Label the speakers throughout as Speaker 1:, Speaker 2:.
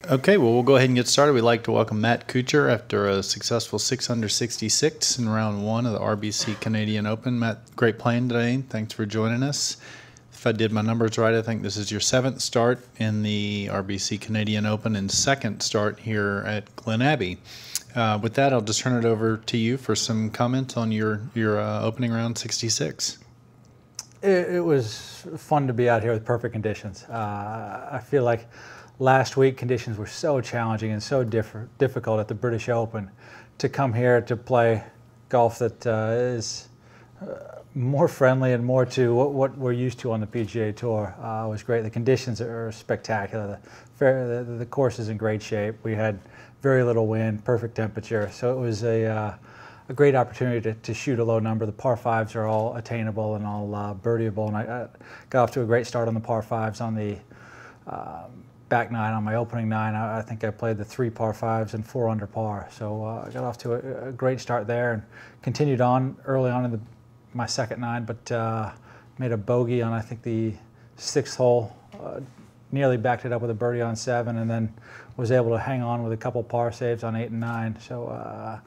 Speaker 1: Okay, well, we'll go ahead and get started. We'd like to welcome Matt Kuchar after a successful 6 under 66 in round one of the RBC Canadian Open. Matt, great playing today. Thanks for joining us. If I did my numbers right, I think this is your 7th start in the RBC Canadian Open and 2nd start here at Glen Abbey. With that, I'll just turn it over to you for some comments on your opening round 66.
Speaker 2: It was fun to be out here with perfect conditions. I feel like last week conditions were so challenging and so difficult at the British Open. To come here to play golf that is more friendly and more to what we're used to on the PGA Tour was great. The conditions are spectacular. The course is in great shape. We had very little wind, perfect temperature, so it was a great opportunity to shoot a low number. The par fives are all attainable and all birdieable, and I got off to a great start on the par fives on the back nine. On my opening nine, I think I played the 3 par fives and 4 under par, so I got off to a great start there and continued on early on in my second nine, but made a bogey on I think the 6th hole, nearly backed it up with a birdie on 7, and then was able to hang on with a couple par saves on 8 and 9. So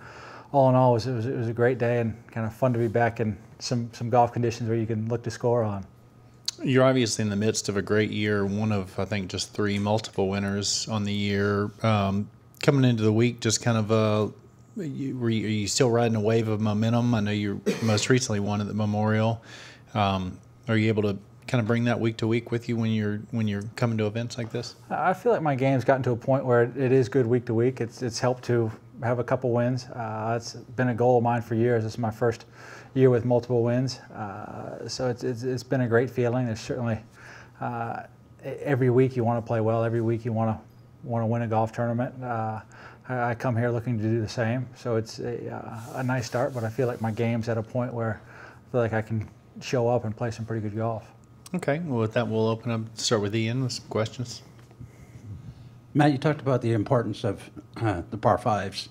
Speaker 2: all in all, it was a great day and kind of fun to be back in some golf conditions where you can look to score on.
Speaker 1: You're obviously in the midst of a great year, one of, I think, just 3 multiple winners on the year. Coming into the week, just kind of are you still riding a wave of momentum? I know you most recently won at the Memorial. Are you able to kind of bring that week to week with you when you're coming to events like this?
Speaker 2: I feel like my game's gotten to a point where it is good week to week. It's helped to have a couple wins. It's been a goal of mine for years. This is my first year with multiple wins, so it's been a great feeling. There's certainly every week you want to play well. Every week you want to win a golf tournament. I come here looking to do the same, so it's a nice start. But I feel like my game's at a point where I feel like I can show up and play some pretty good golf.
Speaker 1: Okay, well, with that, we'll start with Ian with some questions.
Speaker 3: Matt, you talked about the importance of the par fives.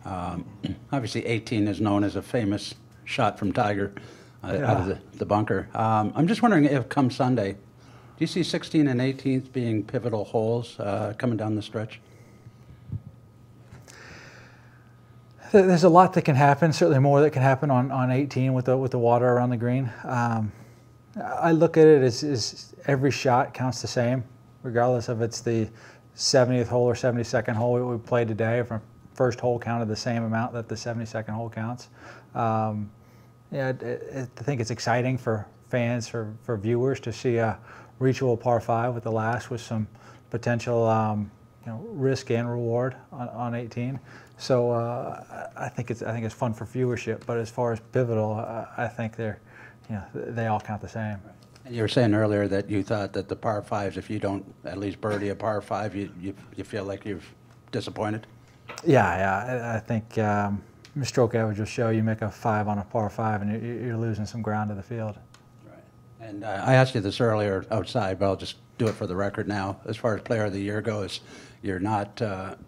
Speaker 3: Obviously, 18 is known as a famous shot from Tiger out of the bunker. I'm just wondering if come Sunday, do you see 16 and 18 being pivotal holes coming down the stretch?
Speaker 2: There's a lot that can happen, certainly more that can happen on 18 with the water around the green. I look at it as every shot counts the same, regardless of it's the 70th hole or 72nd hole we played today. If our first hole counted the same amount that the 72nd hole counts. I think it's exciting for fans, for viewers to see a reachable par 5 with the last with some potential risk and reward on 18. So I think it's fun for viewership. But as far as pivotal, I think they all count the same.
Speaker 3: And you were saying earlier that you thought that the par fives, if you don't at least birdie a par 5, you feel like you've disappointed?
Speaker 2: Yeah. I think stroke average will show you make a 5 on a par 5 and you're losing some ground to the field.
Speaker 3: Right. And I asked you this earlier outside, but I'll just do it for the record now. As far as Player of the Year goes, you're not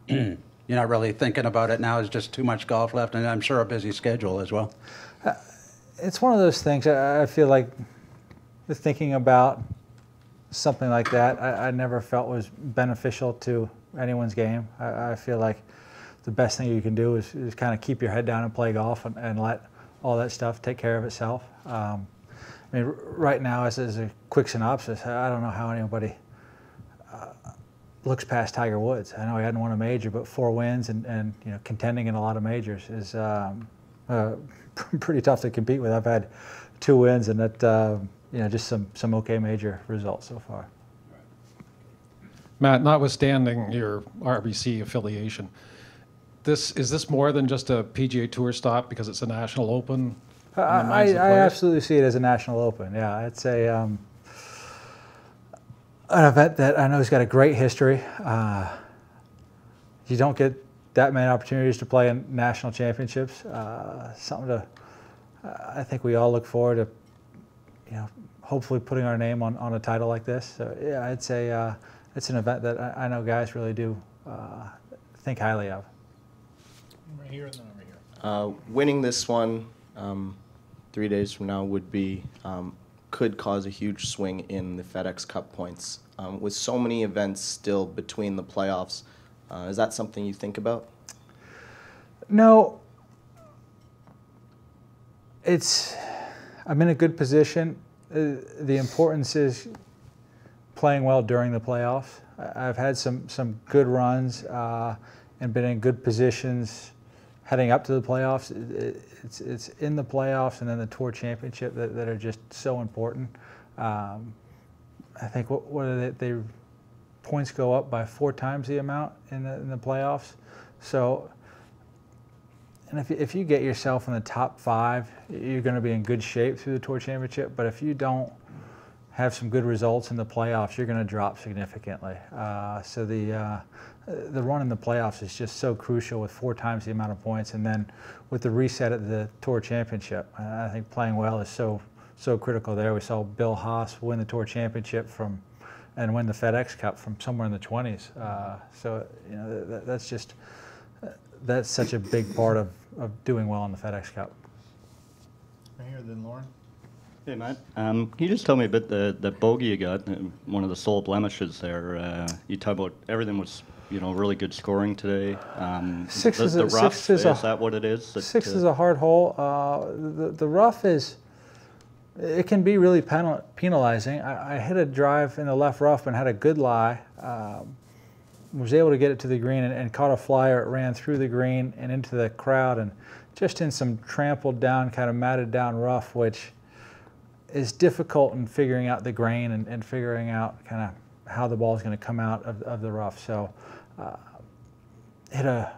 Speaker 3: you're not really thinking about it now. It's just too much golf left, and I'm sure a busy schedule as well.
Speaker 2: It's one of those things. I feel like thinking about something like that, I never felt was beneficial to anyone's game. I feel like the best thing you can do is kind of keep your head down and play golf and let all that stuff take care of itself. I mean, right now, as a quick synopsis, I don't know how anybody looks past Tiger Woods. I know he hadn't won a major, but 4 wins and contending in a lot of majors is pretty tough to compete with. I've had 2 wins and that just some okay major results so far.
Speaker 4: Matt, notwithstanding your RBC affiliation, is this more than just a PGA Tour stop because it's a national open?
Speaker 2: I absolutely see it as a national open. Yeah, it's an event that I know has got a great history. You don't get that many opportunities to play in national championships. Something I think we all look forward to, hopefully putting our name on a title like this. So yeah, it's an event that I know guys really do think highly of.
Speaker 1: Right here and then over here.
Speaker 5: Winning this one 3 days from now could cause a huge swing in the FedEx Cup points. With so many events still between the playoffs, Is that something you think about?
Speaker 2: No. I'm in a good position. The importance is playing well during the playoffs. I've had some good runs and been in good positions heading up to the playoffs. It's in the playoffs and then the Tour Championship that are just so important. I think what are they points go up by 4 times the amount in the playoffs. So, and if you get yourself in the top 5, you're going to be in good shape through the Tour Championship. But if you don't have some good results in the playoffs, you're going to drop significantly. So the run in the playoffs is just so crucial with 4 times the amount of points, and then with the reset at the Tour Championship, I think playing well is so critical there. We saw Bill Haas win the Tour Championship and win the FedEx Cup from somewhere in the 20s. So you know that's such a big part of doing well in the FedEx Cup.
Speaker 1: Right here, then Lauren.
Speaker 6: Hey, Matt. Can you just tell me a bit the bogey you got, one of the sole blemishes there? You talk about everything was, really good scoring today.
Speaker 2: Six is
Speaker 6: that what it is?
Speaker 2: Six is a hard hole. The rough it can be really penalizing. I hit a drive in the left rough and had a good lie. Was able to get it to the green and caught a flyer. It ran through the green and into the crowd and just in some trampled down, kind of matted down rough, which is difficult in figuring out the grain and figuring out kind of how the ball is going to come out of the rough. So hit a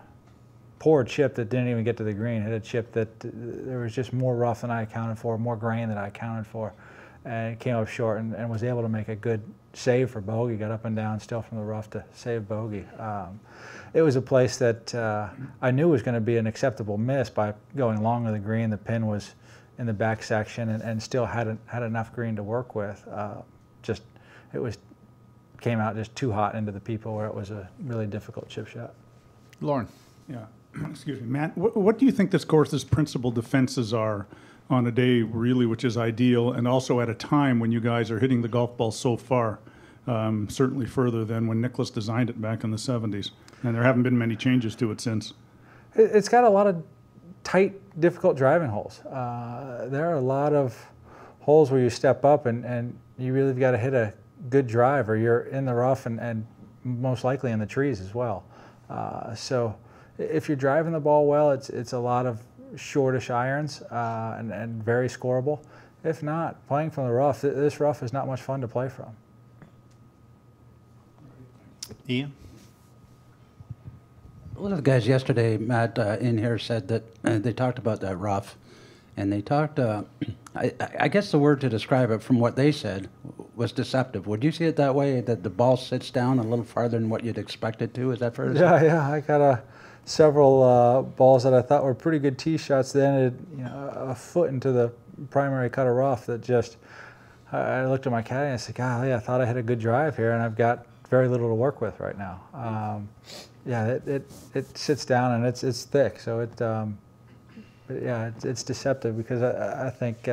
Speaker 2: poor chip that didn't even get to the green. Hit a chip that there was just more rough than I accounted for, more grain than I accounted for, and came up short and was able to make a good save for bogey. Got up and down still from the rough to save bogey. It was a place that I knew was going to be an acceptable miss by going long of the green. The pin was in the back section and still had enough green to work with. Came out just too hot into the people where it was a really difficult chip shot.
Speaker 1: Lauren.
Speaker 7: Yeah, excuse me, Matt. What do you think this course's principal defenses are on a day really which is ideal, and also at a time when you guys are hitting the golf ball so far, certainly further than when Nicklaus designed it back in the 70s, and there haven't been many changes to it since?
Speaker 2: It's got a lot of tight, difficult driving holes. There are a lot of holes where you step up and you really got to hit a good drive, or you're in the rough and most likely in the trees as well. So if you're driving the ball well, it's a lot of shortish irons and very scoreable. If not, playing from the rough, this rough is not much fun to play from.
Speaker 1: Ian?
Speaker 3: One of the guys yesterday, Matt, in here said that they talked about that rough, and they talked, I guess the word to describe it from what they said was deceptive. Would you see it that way, that the ball sits down a little farther than what you'd expect it to? Is that fair to say?
Speaker 2: Yeah, I got several balls that I thought were pretty good tee shots that ended a foot into the primary cut of rough that just, I looked at my caddy and I said, golly, I thought I had a good drive here and I've got very little to work with right now. Yeah, it sits down and it's thick, so but yeah, it's deceptive because I think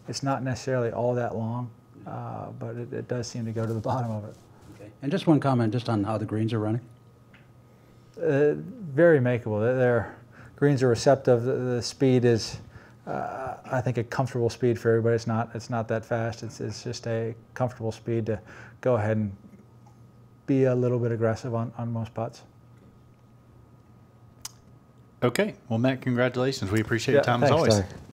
Speaker 2: it's not necessarily all that long, but it does seem to go to the bottom of it.
Speaker 3: Okay. And just one comment just on how the greens are running.
Speaker 2: Very makeable. Their greens are receptive. The speed is, I think, a comfortable speed for everybody. It's not that fast. It's just a comfortable speed to go ahead and be a little bit aggressive on most putts.
Speaker 1: Okay. Well, Matt, congratulations. We appreciate your time as
Speaker 2: Thanks,
Speaker 1: always.
Speaker 2: Doug.